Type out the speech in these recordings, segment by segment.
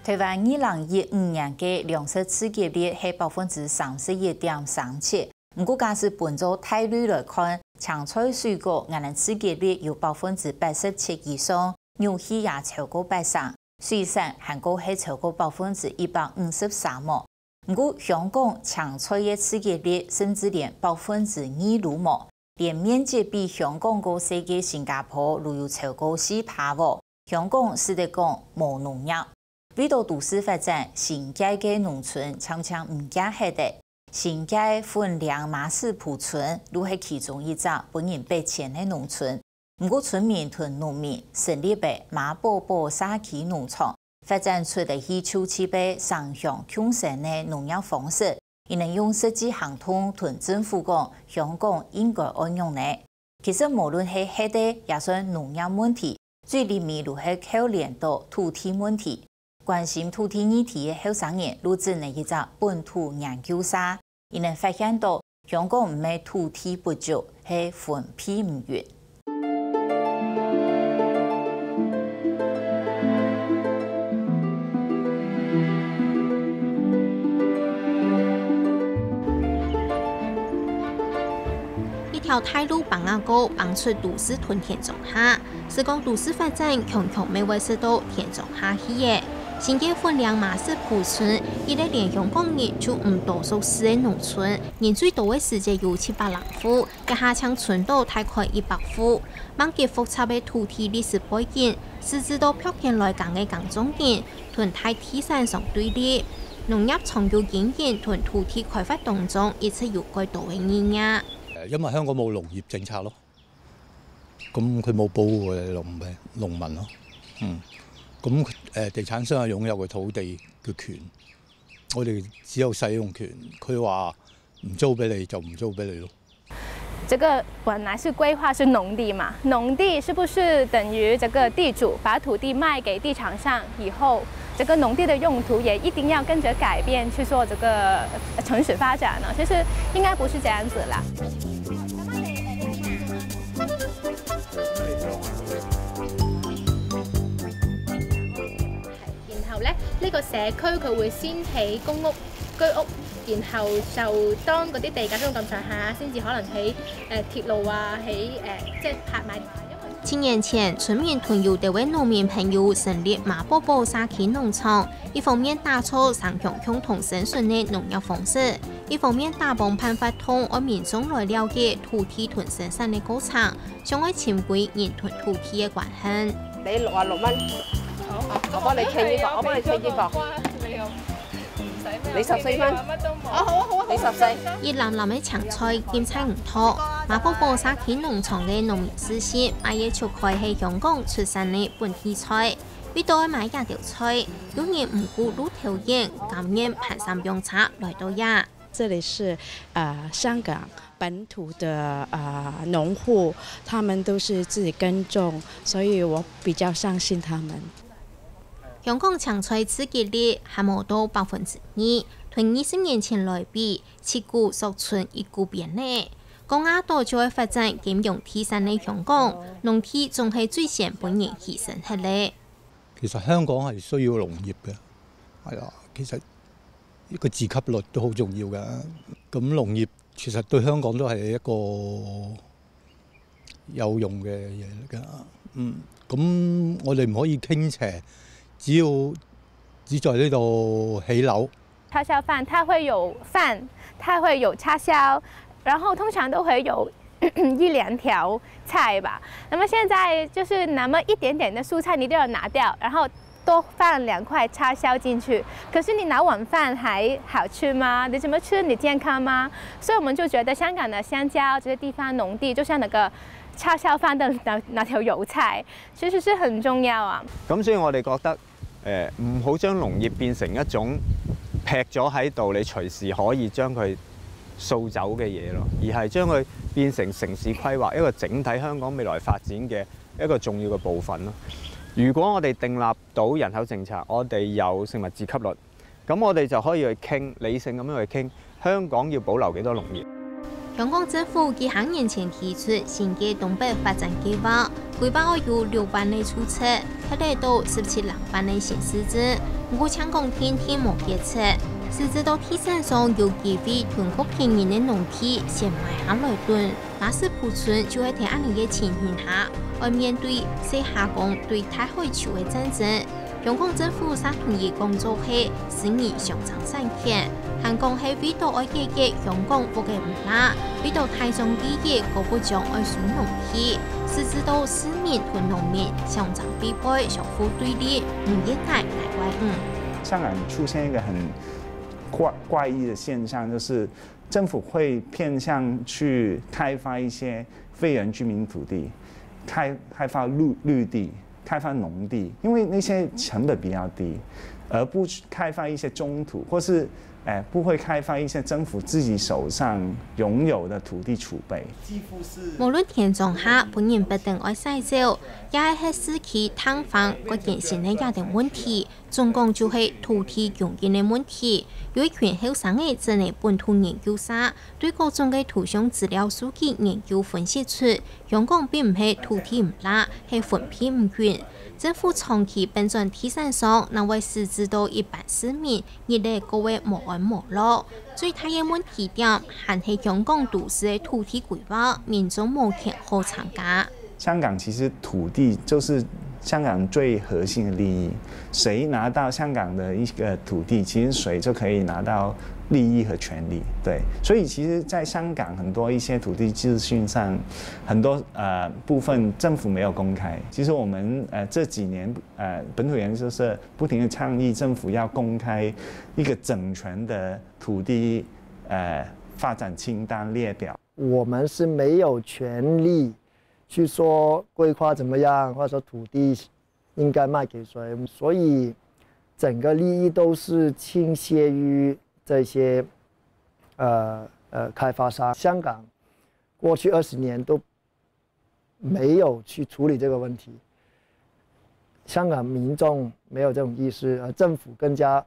台湾2015年嘅粮食刺激率係31.37%，不過假使本做大類來看，青菜水果硬能刺激率有87%以上，牛氣也超過80%，水產韓國係超過153%麼。不過香港青菜嘅刺激率甚至連2%都冇，連面積比香港個世界新加坡都有超過4%。香港是得講無農業。為到都市發展，新界嘅農村常常唔加係的。新界分兩馬屎埔村都係其中一個本人被遷嘅農村。不過村民同農民成立嘅馬寶寶社區農場，發展出嚟係初期被雙向共生嘅農業方式，亦能用實際行動同政府講，香港應該按用呢。其實無論係喺地也算農業問題，最裡面都係扣連到土地問題。關心土地議題嘅後生人錄製呢一個本土研究社，亦能發現到香港唔係土地不足，係分配唔完。一條大路綁牙膏綁出都市屯田種下，是講都市發展強未會受到田種下去嘅。新界分兩馬屎埔村，伊個連香港人就唔多熟悉嘅農村，人最多嘅世界有700戶，一下將村島大概100戶。萬結複雜嘅土地歷史背景，使至到漂田來港嘅耕種人同大地產商對立，農業長久經營同土地開發當中，一直有幾多嘅意義。因為香港冇農業政策咯，咁佢冇保護我哋農民咯，咁地產商係擁有個土地嘅權，我哋只有使用權。佢話唔租俾你就唔租俾你咯。這個本來是規劃是農地嘛，農地是不是等於這個地主把土地賣給地產商以後，這個農地的用途也一定要跟着改變去做這個城市發展呢？其實應該不是這樣子啦。呢個社區佢會先起公屋、居屋，然後就當嗰啲地價升到咁上下，先至可能起鐵路啊，起即係拍賣。10年前，村民同有地位農民朋友成立馬寶寶社區農場，一方面打造雙向共同生存的農業方式，一方面打幫辦法通讓民眾來了解土地同生產的過程，將會潛規人同土地的關係。你66蚊。我幫你傾呢個，我幫你傾呢個。你14蚊。好，你14。熱藍藍嘅青菜兼差唔多，馬寶寶社區農場嘅農民師師買嘢出開係香港出產嘅本地菜，必到去買家條菜，有人唔顧路條件，甘願攀山用茶來到呀。這裡是香港本土的農戶，他們都是自己耕種，所以我比較相信他們。香港青菜刺激率還冇到2%，同20年前來比，切股縮存一股變呢。講亞多就會發展兼容地產嘅香港，農地仲係最先本人犧牲起嚟。其實香港係需要農業嘅，係啊，其實一個自給率都好重要㗎。咁農業其實對香港都係一個有用嘅嘢嚟㗎。咁我哋唔可以傾斜。只在呢度起樓。叉燒飯，它會有飯，它會有叉燒，然後通常都會有1-2條菜吧。那麼現在就是那麼一點點的蔬菜你都要拿掉，然後多放2塊叉燒進去。可是你拿碗飯還好吃嗎？你怎麼吃？你健康嗎？所以我們就覺得香港的鄉郊這些地方農地，就像那個叉燒飯的那條油菜，其實是很重要啊。咁所以我哋覺得唔好將農業變成一種劈咗喺度，你隨時可以將佢掃走嘅嘢咯，而係將佢變成城市規劃一個整體香港未來發展嘅一個重要嘅部分咯。如果我哋訂立到人口政策，我哋有食物自給率，咁我哋就可以去傾理性咁樣去傾香港要保留幾多農業。香港政府幾行年前提出新嘅東北發展計劃，規劃有6萬嘅厝冊，佢哋到17萬嘅新市鎮，唔搶講天天冇決策。實質到天山上有機會囤貨便宜嘅農地，先買下來囤。馬斯普村就喺睇安尼嘅情形下，要面對西夏港對台海潮嘅戰爭。香港政府三同意工作係使以上漲散權，香港係為到愛解決香港福嘅唔拉，為到台中利益個不將愛選農地，實質到市民同農民上漲必背，相互對立，唔應該來怪香港出現一個很怪異的現象，就是政府會偏向去開發一些非原居民土地，開發綠地。開發農地，因為那些成本比較低，而不開發一些中土，或是不會開發一些政府自己手上擁有的土地儲備。無論田種下本人不定愛洗澡，也係市區劏房嗰件事呢也定問題，總共就係土地用嘅問題。有一群後生嘅真係本土研究者對各種嘅圖像資料數據研究分析出，香港並唔係土地唔拉，係分配唔均。政府長期本在地產上，那為實質到一般市民，亦係各位無安無樂。最大嘅問題點，還係香港都市嘅土地規劃，民眾冇權好參加。香港其實土地就是香港最核心的利益，誰拿到香港的一個土地，其實誰就可以拿到利益和權利。對，所以其實在香港很多一些土地資訊上，很多部分政府沒有公開。其實我們這幾年本土研究社不停地倡議政府要公開一個整全的土地發展清單列表。我們是沒有權利去說規劃怎麼樣，或者說土地應該賣給誰，所以整個利益都是傾斜於這些開發商。香港過去20年都沒有去處理這個問題，香港民眾沒有這種意識，而政府更加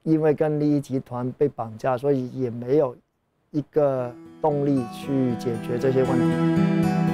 因為跟利益集團被綁架，所以也沒有一個動力去解決這些問題。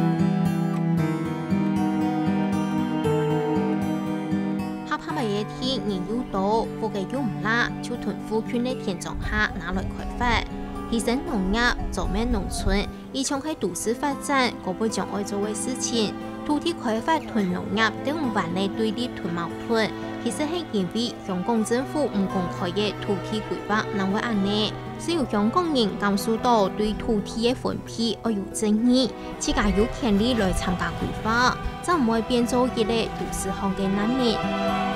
嘢天研究到，附近有唔拉，就屯富圈嘅田種下拿來開發，提升農業，做咩農村，以從喺都市發展，嗰部將愛做嘅事情。土地開發同農業都唔完嚟對立同矛盾，其實係因為香港政府唔公開嘅土地規劃，能會安呢？只有香港人感受到對土地嘅分配而有爭議，自家有權利來參加規劃，就唔會變做一個都市行嘅難民。